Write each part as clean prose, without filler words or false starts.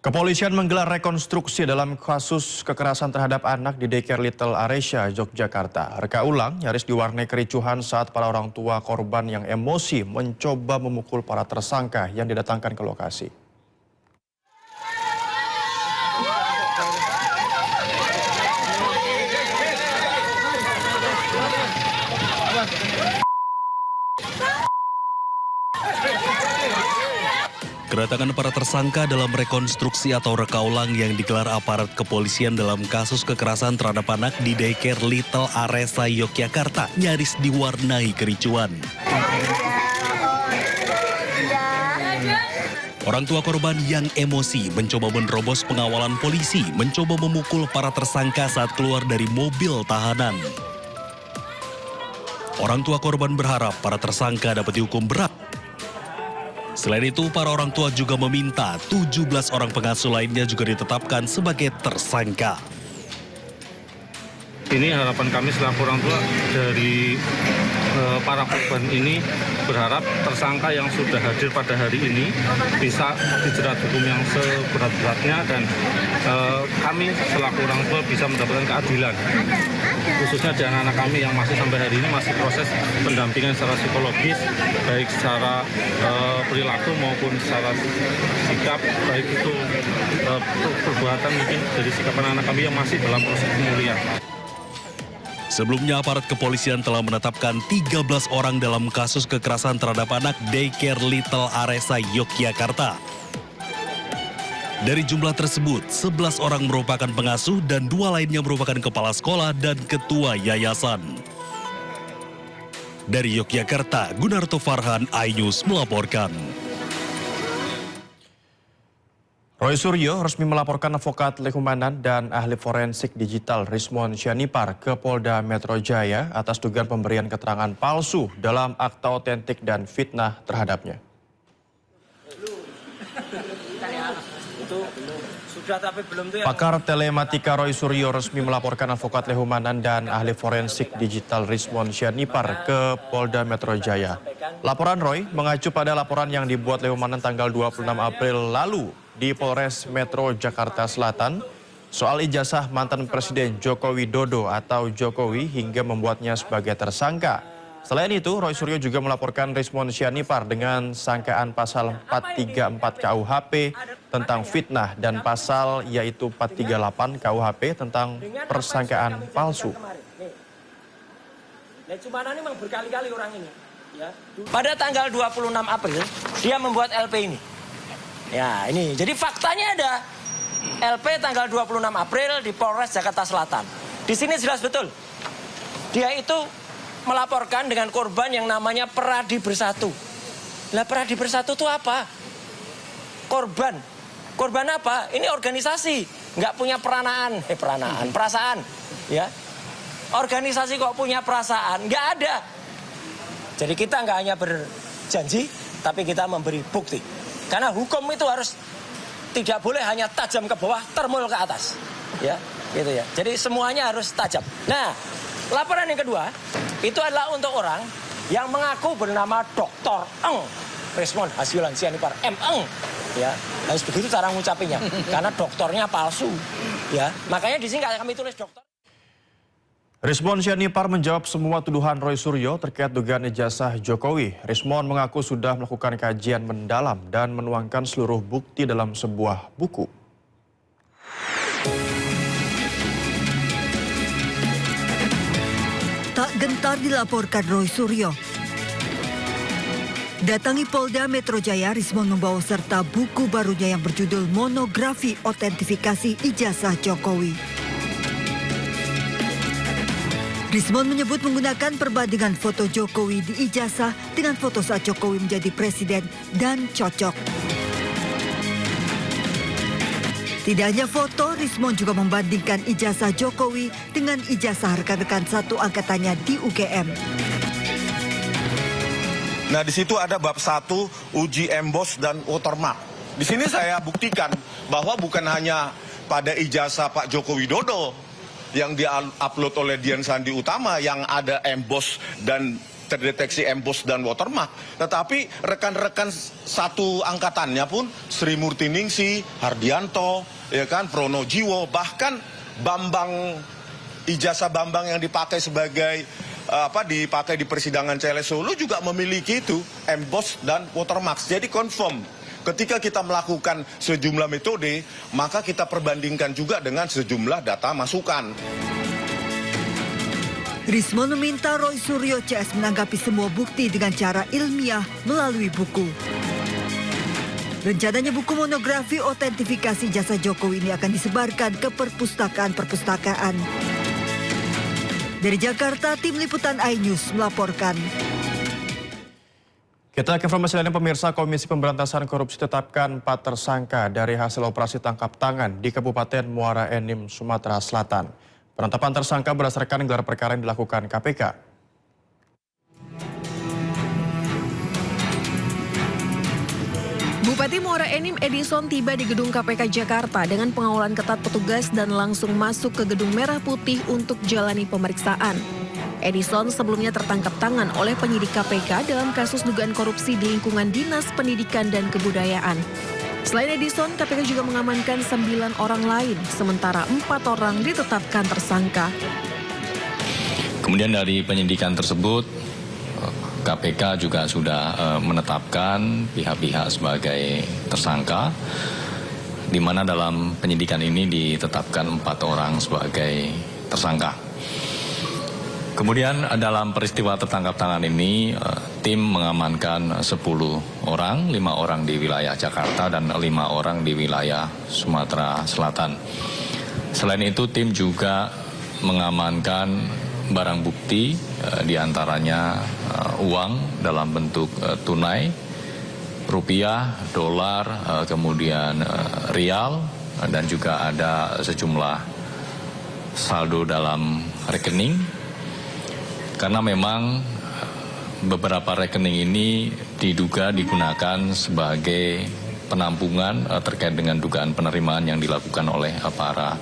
Kepolisian menggelar rekonstruksi dalam kasus kekerasan terhadap anak di daycare Little Aresya, Yogyakarta. Reka ulang nyaris diwarnai kericuhan saat para orang tua korban yang emosi mencoba memukul para tersangka yang didatangkan ke lokasi. Kedatangan para tersangka dalam rekonstruksi atau reka ulang yang digelar aparat kepolisian dalam kasus kekerasan terhadap anak di daycare Little Aresya, Yogyakarta nyaris diwarnai kericuan. Orang tua korban yang emosi mencoba menerobos pengawalan polisi, mencoba memukul para tersangka saat keluar dari mobil tahanan. Orang tua korban berharap para tersangka dapat dihukum berat. Selain itu, para orang tua juga meminta 17 orang pengasuh lainnya juga ditetapkan sebagai tersangka. Ini harapan kami selaku orang tua dari para korban ini berharap tersangka yang sudah hadir pada hari ini bisa dijerat hukum yang seberat-beratnya dan kami selaku orang tua bisa mendapatkan keadilan. Khususnya di anak-anak kami yang masih sampai hari ini masih proses pendampingan secara psikologis, baik secara perilaku maupun secara sikap, baik itu perbuatan mungkin dari sikap anak-anak kami yang masih dalam proses pemulihan. Sebelumnya, aparat kepolisian telah menetapkan 13 orang dalam kasus kekerasan terhadap anak daycare Little Aresya, Yogyakarta. Dari jumlah tersebut, 11 orang merupakan pengasuh dan 2 lainnya merupakan kepala sekolah dan ketua yayasan. Dari Yogyakarta, Gunarto Farhan, iNews melaporkan. Roy Suryo resmi melaporkan advokat Lehumanan dan ahli forensik digital Rismon Syanipar ke Polda Metro Jaya atas dugaan pemberian keterangan palsu dalam akta otentik dan fitnah terhadapnya. Pakar telematika Roy Suryo resmi melaporkan advokat Lehumanan dan ahli forensik digital Rismon Syanipar ke Polda Metro Jaya. Laporan Roy mengacu pada laporan yang dibuat Lehumanan tanggal 26 April lalu di Polres Metro Jakarta Selatan soal ijazah mantan Presiden Joko Widodo atau Jokowi hingga membuatnya sebagai tersangka. Selain itu, Roy Suryo juga melaporkan Rismon Syanipar dengan sangkaan pasal 434 KUHP tentang fitnah dan pasal yaitu 438 KUHP tentang persangkaan palsu. Memang berkali-kali orang ini. Ya. Pada tanggal 26 April, dia membuat LP ini. Ya, ini. Jadi faktanya ada LP tanggal 26 April di Polres Jakarta Selatan. Di sini jelas betul. Dia itu melaporkan dengan korban yang namanya Peradi Bersatu. Lah Peradi Bersatu itu apa? Korban. Korban apa? Ini organisasi, nggak punya perasaan, ya. Organisasi kok punya perasaan? Nggak ada. Jadi kita nggak hanya berjanji, tapi kita memberi bukti. Karena hukum itu harus tidak boleh hanya tajam ke bawah, termul ke atas, ya, gitu ya. Jadi semuanya harus tajam. Nah, laporan yang kedua itu adalah untuk orang yang mengaku bernama Dr. Eng Rismon Hasilan Syanipar M. Eng, ya, harus begitu cara ngucapinnya, karena doktornya palsu, ya. Makanya di sini kami tulis dokter. Rismon Syanipar menjawab semua tuduhan Roy Suryo terkait dugaan ijazah Jokowi. Rismon mengaku sudah melakukan kajian mendalam dan menuangkan seluruh bukti dalam sebuah buku. Tak gentar dilaporkan Roy Suryo. Datangi Polda Metro Jaya, Rismon membawa serta buku barunya yang berjudul Monografi Otentifikasi Ijazah Jokowi. Rismon menyebut menggunakan perbandingan foto Jokowi di ijazah dengan foto saat Jokowi menjadi presiden dan cocok. Tidak hanya foto, Rismon juga membandingkan ijazah Jokowi dengan ijazah rekan-rekan satu angkatannya di UGM. Nah, di situ ada bab 1 uji emboss dan watermark. Di sini saya buktikan bahwa bukan hanya pada ijazah Pak Joko Widodo yang di-upload oleh Dian Sandi Utama yang ada emboss dan terdeteksi emboss dan watermark. Tetapi rekan-rekan satu angkatannya pun Sri Murtiningsi, Hardianto, ya kan, Pronojiwo, bahkan Bambang, ijazah Bambang yang dipakai sebagai dipakai di persidangan CLS Solo juga memiliki itu emboss dan watermark. Jadi confirm. Ketika kita melakukan sejumlah metode, maka kita perbandingkan juga dengan sejumlah data masukan. Rismon meminta Roy Suryo CS menanggapi semua bukti dengan cara ilmiah melalui buku. Rencananya buku monografi otentifikasi jasa Jokowi ini akan disebarkan ke perpustakaan-perpustakaan. Dari Jakarta, tim liputan iNews melaporkan. Kita ke informasi lainnya pemirsa, Komisi Pemberantasan Korupsi tetapkan 4 tersangka dari hasil operasi tangkap tangan di Kabupaten Muara Enim, Sumatera Selatan. Penetapan tersangka berdasarkan gelar perkara yang dilakukan KPK. Bupati Muara Enim Edison tiba di gedung KPK Jakarta dengan pengawalan ketat petugas dan langsung masuk ke gedung Merah Putih untuk jalani pemeriksaan. Edison sebelumnya tertangkap tangan oleh penyidik KPK dalam kasus dugaan korupsi di lingkungan Dinas Pendidikan dan Kebudayaan. Selain Edison, KPK juga mengamankan 9 orang lain, sementara 4 orang ditetapkan tersangka. Kemudian dari penyidikan tersebut, KPK juga sudah menetapkan pihak-pihak sebagai tersangka, di mana dalam penyidikan ini ditetapkan 4 orang sebagai tersangka. Kemudian dalam peristiwa tertangkap tangan ini, tim mengamankan 10 orang, 5 orang di wilayah Jakarta dan 5 orang di wilayah Sumatera Selatan. Selain itu, tim juga mengamankan barang bukti, diantaranya uang dalam bentuk tunai, rupiah, dolar, kemudian rial, dan juga ada sejumlah saldo dalam rekening. Karena memang beberapa rekening ini diduga digunakan sebagai penampungan terkait dengan dugaan penerimaan yang dilakukan oleh para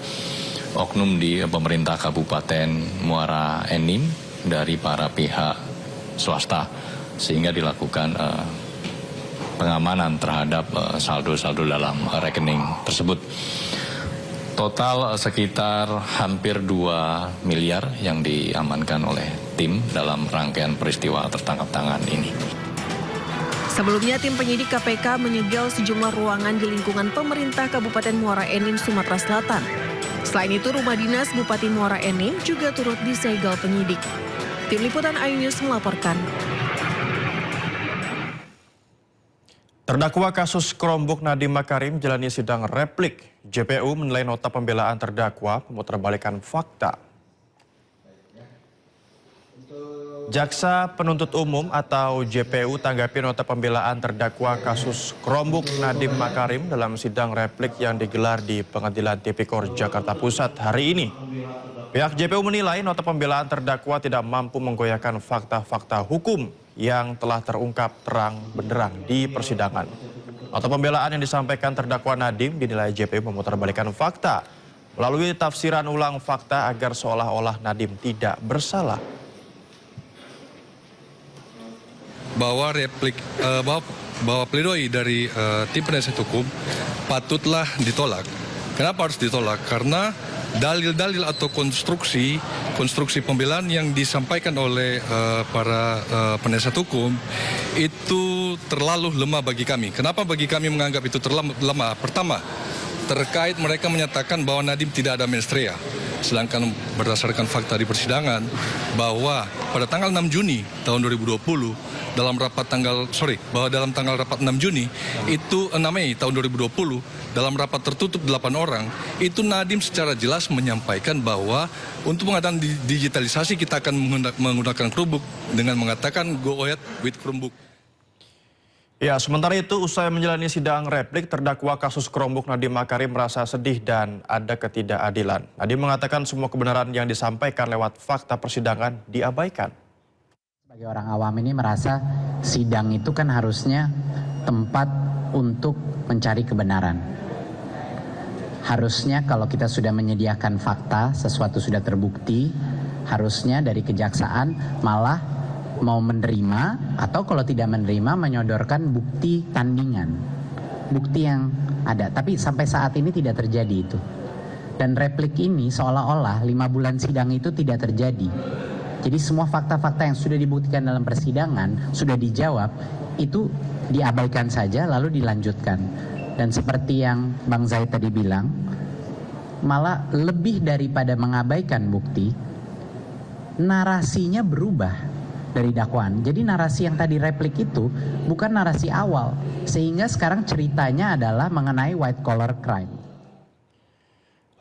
oknum di pemerintah Kabupaten Muara Enim dari para pihak swasta, sehingga dilakukan pengamanan terhadap saldo-saldo dalam rekening tersebut. Total sekitar hampir 2 miliar yang diamankan oleh tim dalam rangkaian peristiwa tertangkap tangan ini. Sebelumnya, tim penyidik KPK menyegel sejumlah ruangan di lingkungan pemerintah Kabupaten Muara Enim, Sumatera Selatan. Selain itu, rumah dinas Bupati Muara Enim juga turut disegel penyidik. Tim liputan iNews melaporkan. Terdakwa kasus Chromebook Nadiem Makarim jalani sidang replik. JPU menilai nota pembelaan terdakwa memutarbalikan fakta. Jaksa Penuntut Umum atau JPU tanggapi nota pembelaan terdakwa kasus Chromebook Nadiem Makarim dalam sidang replik yang digelar di Pengadilan Tipikor Jakarta Pusat hari ini. Pihak JPU menilai nota pembelaan terdakwa tidak mampu menggoyahkan fakta-fakta hukum yang telah terungkap terang benderang di persidangan. Nota pembelaan yang disampaikan terdakwa Nadiem dinilai JPU memutarbalikan fakta melalui tafsiran ulang fakta agar seolah-olah Nadiem tidak bersalah. Bahwa pledoi dari tim penasihat hukum patutlah ditolak. Kenapa harus ditolak? Karena dalil-dalil atau konstruksi pembelaan yang disampaikan oleh para penasihat hukum itu terlalu lemah bagi kami. Kenapa bagi kami menganggap itu terlalu lemah? Pertama, terkait mereka menyatakan bahwa Nadiem tidak ada mens rea. Sedangkan berdasarkan fakta di persidangan bahwa pada tanggal 6 Juni tahun 2020 dalam tanggal rapat 6 Juni itu 6 Mei tahun 2020 dalam rapat tertutup 8 orang itu Nadiem secara jelas menyampaikan bahwa untuk pengadaan digitalisasi kita akan menggunakan Chromebook dengan mengatakan go ahead with Chromebook. Ya, sementara itu usai menjalani sidang replik, terdakwa kasus Chromebook Nadiem Makarim merasa sedih dan ada ketidakadilan. Nadiem mengatakan semua kebenaran yang disampaikan lewat fakta persidangan diabaikan. Sebagai orang awam ini merasa sidang itu kan harusnya tempat untuk mencari kebenaran. Harusnya kalau kita sudah menyediakan fakta, sesuatu sudah terbukti, harusnya dari kejaksaan malah mau menerima atau kalau tidak menerima menyodorkan bukti tandingan, bukti yang ada. Tapi sampai saat ini tidak terjadi itu. Dan replik ini seolah-olah 5 bulan sidang itu tidak terjadi. Jadi semua fakta-fakta yang sudah dibuktikan dalam persidangan sudah dijawab, itu diabaikan saja lalu dilanjutkan. Dan seperti yang Bang Zaid tadi bilang, malah lebih daripada mengabaikan bukti, narasinya berubah dari dakwaan. Jadi narasi yang tadi replik itu bukan narasi awal, sehingga sekarang ceritanya adalah mengenai white collar crime.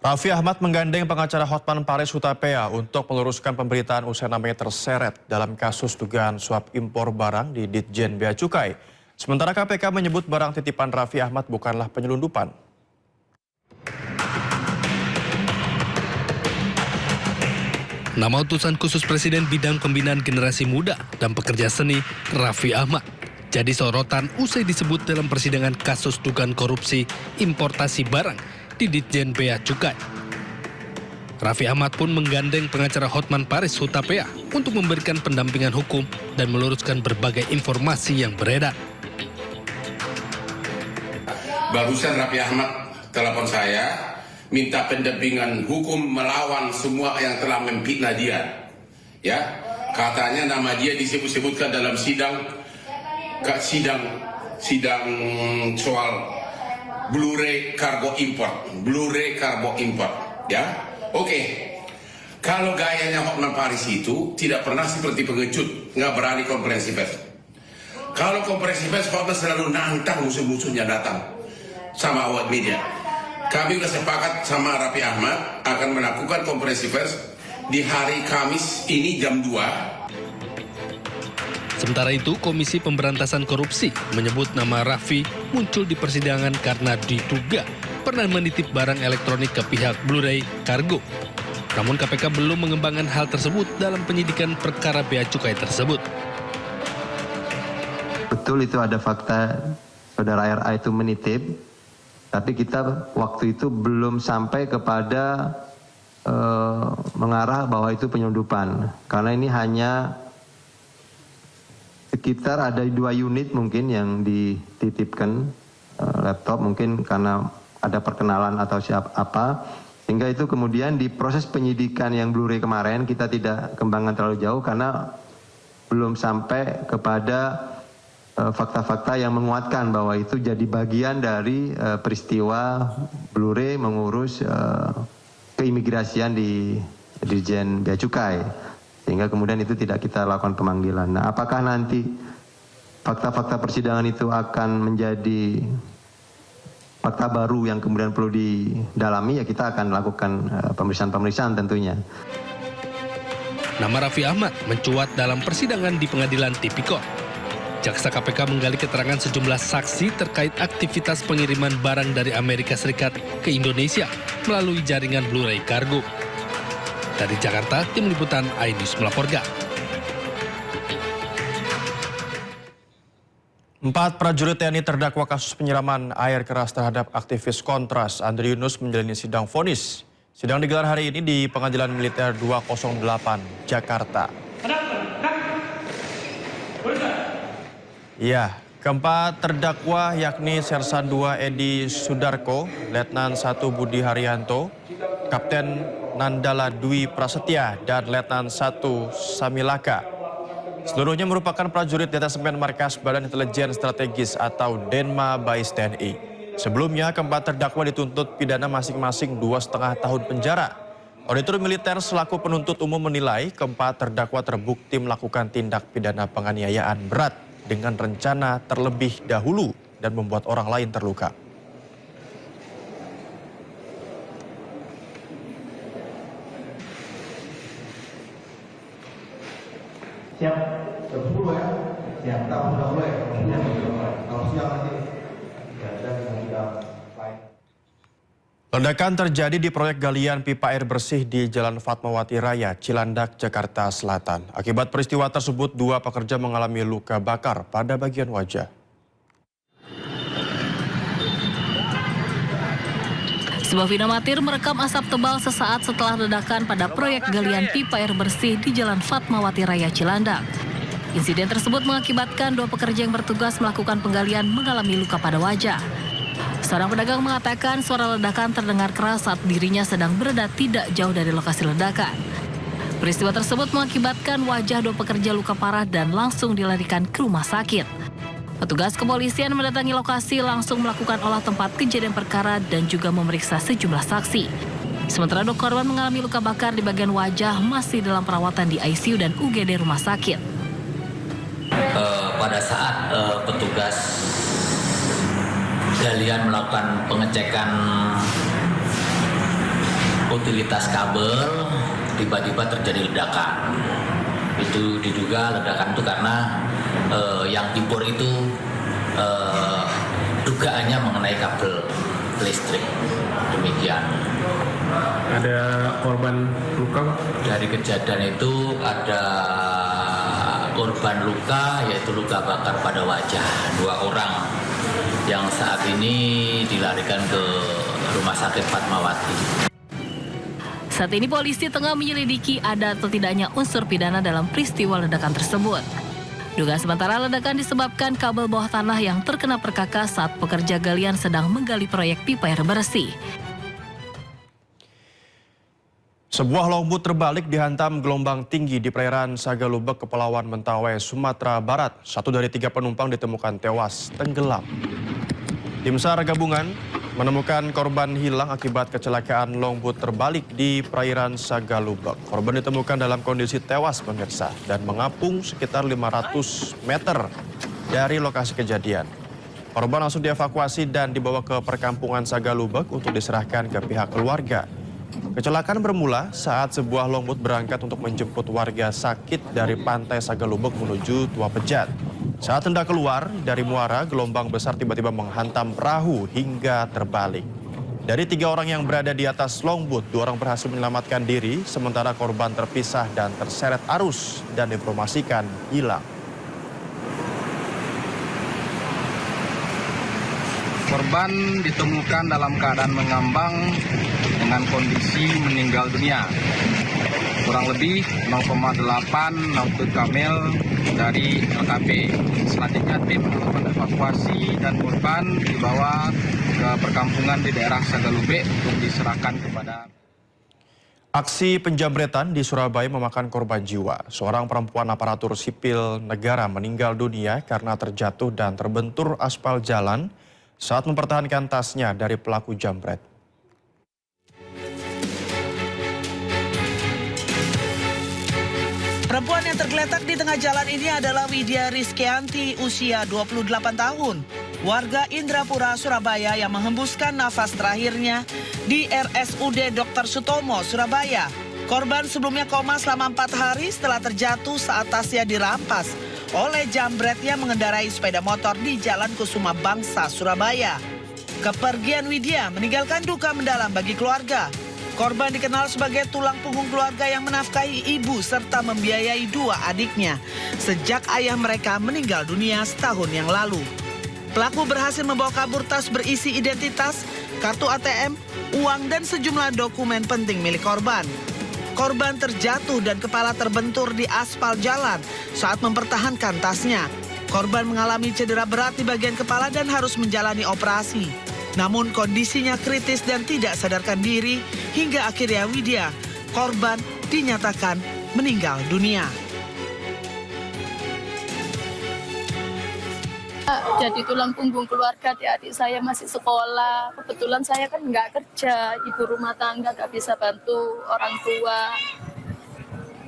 Raffi Ahmad menggandeng pengacara Hotman Paris Hutapea untuk meluruskan pemberitaan usai namanya terseret dalam kasus dugaan suap impor barang di Ditjen Bea Cukai. Sementara KPK menyebut barang titipan Raffi Ahmad bukanlah penyelundupan. Nama utusan khusus Presiden bidang pembinaan generasi muda dan pekerja seni, Raffi Ahmad, jadi sorotan usai disebut dalam persidangan kasus dugaan korupsi importasi barang di Ditjen Bea Cukai. Raffi Ahmad pun menggandeng pengacara Hotman Paris Hutapea untuk memberikan pendampingan hukum dan meluruskan berbagai informasi yang beredar. Barusan Raffi Ahmad telepon saya, minta pendampingan hukum melawan semua yang telah memfitnah dia. Ya, katanya nama dia disebut-sebutkan dalam sidang soal Blu-ray kargo import, ya. Oke. Kalau gayanya Hotman Paris itu tidak pernah seperti pengecut, nggak berani konferensi pers. Kalau konferensi pers, Hotman selalu nantang musuh-musuhnya datang sama awak media. Kami sudah sepakat sama Raffi Ahmad akan melakukan konferensi pers di hari Kamis ini jam 2. Sementara itu, Komisi Pemberantasan Korupsi menyebut nama Raffi muncul di persidangan karena diduga pernah menitip barang elektronik ke pihak Blu-ray Kargo. Namun KPK belum mengembangkan hal tersebut dalam penyidikan perkara bea cukai tersebut. Betul itu ada fakta saudara RA itu menitip. Tapi kita waktu itu belum sampai kepada mengarah bahwa itu penyelundupan. Karena ini hanya sekitar ada 2 unit mungkin yang dititipkan laptop, mungkin karena ada perkenalan atau apa. Sehingga itu kemudian di proses penyidikan yang Blu-ray kemarin kita tidak kembangkan terlalu jauh karena belum sampai kepada fakta-fakta yang menguatkan bahwa itu jadi bagian dari peristiwa Blu-ray mengurus keimigrasian di Ditjen Bea Cukai, sehingga kemudian itu tidak kita lakukan pemanggilan. Nah, apakah nanti fakta-fakta persidangan itu akan menjadi fakta baru yang kemudian perlu didalami, ya kita akan lakukan pemeriksaan tentunya. Nama Raffi Ahmad mencuat dalam persidangan di Pengadilan Tipikor. Jaksa KPK menggali keterangan sejumlah saksi terkait aktivitas pengiriman barang dari Amerika Serikat ke Indonesia melalui jaringan Blu-ray Kargo. Dari Jakarta, tim liputan iNews melaporkan. 4 prajurit TNI terdakwa kasus penyiraman air keras terhadap aktivis Kontras Andri Yunus menjalani sidang vonis. Sidang digelar hari ini di Pengadilan Militer 208, Jakarta. Ya, keempat terdakwa yakni Sersan 2 Edi Sudarko, Letnan 1 Budi Haryanto, Kapten Nandala Dwi Prasetya, dan Letnan 1 Samilaka. Seluruhnya merupakan prajurit detasemen Markas Badan Intelijen Strategis atau Denma Bais TNI. Sebelumnya, keempat terdakwa dituntut pidana masing-masing 2,5 tahun penjara. Auditor militer selaku penuntut umum menilai keempat terdakwa terbukti melakukan tindak pidana penganiayaan berat dengan rencana terlebih dahulu dan membuat orang lain terluka. Siap, jam 10 ya? Siap, kita udah mulai. Kalau siap nanti Ledakan terjadi di proyek galian pipa air bersih di Jalan Fatmawati Raya, Cilandak, Jakarta Selatan. Akibat peristiwa tersebut, 2 pekerja mengalami luka bakar pada bagian wajah. Sebuah video amatir merekam asap tebal sesaat setelah ledakan pada proyek galian pipa air bersih di Jalan Fatmawati Raya, Cilandak. Insiden tersebut mengakibatkan 2 pekerja yang bertugas melakukan penggalian mengalami luka pada wajah. Seorang pedagang mengatakan suara ledakan terdengar keras saat dirinya sedang berada tidak jauh dari lokasi ledakan. Peristiwa tersebut mengakibatkan wajah 2 pekerja luka parah dan langsung dilarikan ke rumah sakit. Petugas kepolisian mendatangi lokasi langsung melakukan olah tempat kejadian perkara dan juga memeriksa sejumlah saksi. Sementara 2 korban mengalami luka bakar di bagian wajah masih dalam perawatan di ICU dan UGD rumah sakit. Pada saat petugas galian melakukan pengecekan utilitas kabel, tiba-tiba terjadi ledakan. Itu diduga ledakan itu karena yang dibor itu dugaannya mengenai kabel listrik. Demikian. Ada korban luka? Dari kejadian itu ada korban luka, yaitu luka bakar pada wajah 2 orang yang saat ini dilarikan ke Rumah Sakit Fatmawati. Saat ini polisi tengah menyelidiki ada atau tidaknya unsur pidana dalam peristiwa ledakan tersebut. Dugaan sementara ledakan disebabkan kabel bawah tanah yang terkena perkakas saat pekerja galian sedang menggali proyek pipa air bersih. Sebuah longboat terbalik dihantam gelombang tinggi di perairan Sagalubek, Kepulauan Mentawai, Sumatera Barat. 1 dari 3 penumpang ditemukan tewas tenggelam. Tim SAR gabungan menemukan korban hilang akibat kecelakaan longboat terbalik di perairan Sagalubek. Korban ditemukan dalam kondisi tewas pemirsa dan mengapung sekitar 500 meter dari lokasi kejadian. Korban langsung dievakuasi dan dibawa ke perkampungan Sagalubek untuk diserahkan ke pihak keluarga. Kecelakaan bermula saat sebuah longboat berangkat untuk menjemput warga sakit dari pantai Sagalubek menuju Tua Pejat. Saat hendak keluar dari muara, gelombang besar tiba-tiba menghantam perahu hingga terbalik. Dari 3 orang yang berada di atas longboat, 2 orang berhasil menyelamatkan diri, sementara korban terpisah dan terseret arus dan diinformasikan hilang. Korban ditemukan dalam keadaan mengambang dengan kondisi meninggal dunia. Kurang lebih 0,8 nautikal mil dari LKP. Selanjutnya tim melakukan evakuasi dan korban dibawa ke perkampungan di daerah Sagalubek untuk diserahkan kepada. Aksi penjamretan di Surabaya memakan korban jiwa. Seorang perempuan aparatur sipil negara meninggal dunia karena terjatuh dan terbentur aspal jalan saat mempertahankan tasnya dari pelaku jambret. Perempuan yang tergeletak di tengah jalan ini adalah Widya Rizkyanti, usia 28 tahun. Warga Indrapura, Surabaya yang menghembuskan nafas terakhirnya di RSUD Dr. Sutomo, Surabaya. Korban sebelumnya koma selama 4 hari setelah terjatuh saat tasnya dirampas oleh jambret yang mengendarai sepeda motor di Jalan Kusuma Bangsa, Surabaya. Kepergian Widya meninggalkan duka mendalam bagi keluarga. Korban dikenal sebagai tulang punggung keluarga yang menafkahi ibu serta membiayai 2 adiknya sejak ayah mereka meninggal dunia setahun yang lalu. Pelaku berhasil membawa kabur tas berisi identitas, kartu ATM, uang dan sejumlah dokumen penting milik korban. Korban terjatuh dan kepala terbentur di aspal jalan saat mempertahankan tasnya. Korban mengalami cedera berat di bagian kepala dan harus menjalani operasi. Namun kondisinya kritis dan tidak sadarkan diri hingga akhirnya Widya, korban, dinyatakan meninggal dunia. Jadi tulang punggung keluarga, adik saya masih sekolah. Kebetulan saya kan nggak kerja, ibu rumah tangga, nggak bisa bantu orang tua.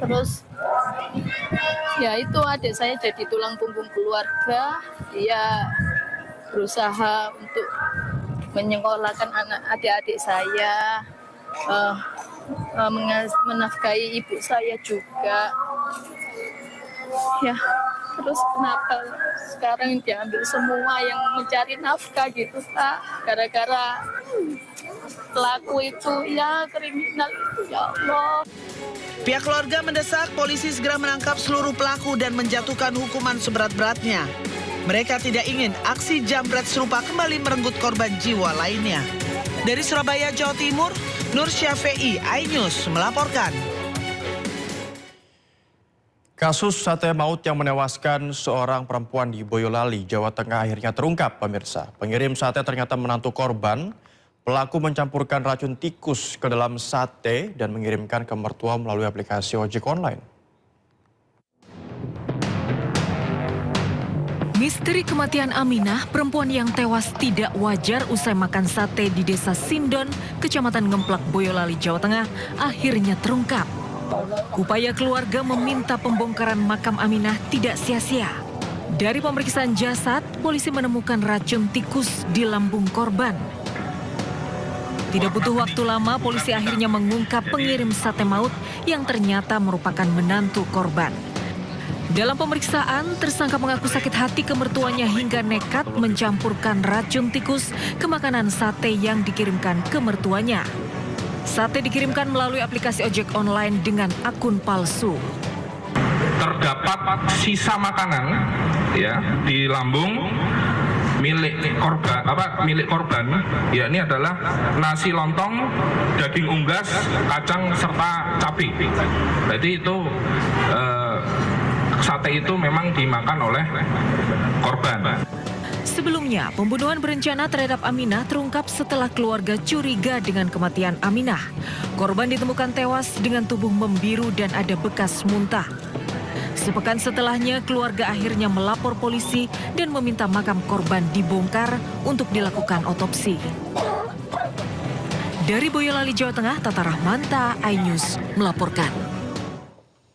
Terus ya itu adik saya jadi tulang punggung keluarga. Dia berusaha untuk menyekolahkan adik-adik saya, menafkahi ibu saya juga. Ya, terus kenapa sekarang diambil semua yang mencari nafkah gitu, Pak? Gara-gara pelaku itu, ya kriminal itu, ya Allah. Pihak keluarga mendesak polisi segera menangkap seluruh pelaku dan menjatuhkan hukuman seberat-beratnya. Mereka tidak ingin aksi jambret serupa kembali merenggut korban jiwa lainnya. Dari Surabaya, Jawa Timur, Nur Syafi'i, iNews melaporkan. Kasus sate maut yang menewaskan seorang perempuan di Boyolali, Jawa Tengah akhirnya terungkap, pemirsa. Pengirim sate ternyata menantu korban. Pelaku mencampurkan racun tikus ke dalam sate dan mengirimkan ke mertua melalui aplikasi ojek online. Misteri kematian Aminah, perempuan yang tewas tidak wajar usai makan sate di Desa Sindon, Kecamatan Ngemplak, Boyolali, Jawa Tengah, akhirnya terungkap. Upaya keluarga meminta pembongkaran makam Aminah tidak sia-sia. Dari pemeriksaan jasad, polisi menemukan racun tikus di lambung korban. Tidak butuh waktu lama, polisi akhirnya mengungkap pengirim sate maut yang ternyata merupakan menantu korban. Dalam pemeriksaan, tersangka mengaku sakit hati ke mertuanya hingga nekat mencampurkan racun tikus ke makanan sate yang dikirimkan ke mertuanya. Sate dikirimkan melalui aplikasi ojek online dengan akun palsu. Terdapat sisa makanan ya di lambung milik korban, yakni adalah nasi lontong, daging unggas, kacang serta cabai. Berarti itu sate itu memang dimakan oleh korban. Sebelumnya, pembunuhan berencana terhadap Aminah terungkap setelah keluarga curiga dengan kematian Aminah. Korban ditemukan tewas dengan tubuh membiru dan ada bekas muntah. Sepekan setelahnya, keluarga akhirnya melapor polisi dan meminta makam korban dibongkar untuk dilakukan otopsi. Dari Boyolali, Jawa Tengah, Tata Rahmanta, iNews melaporkan.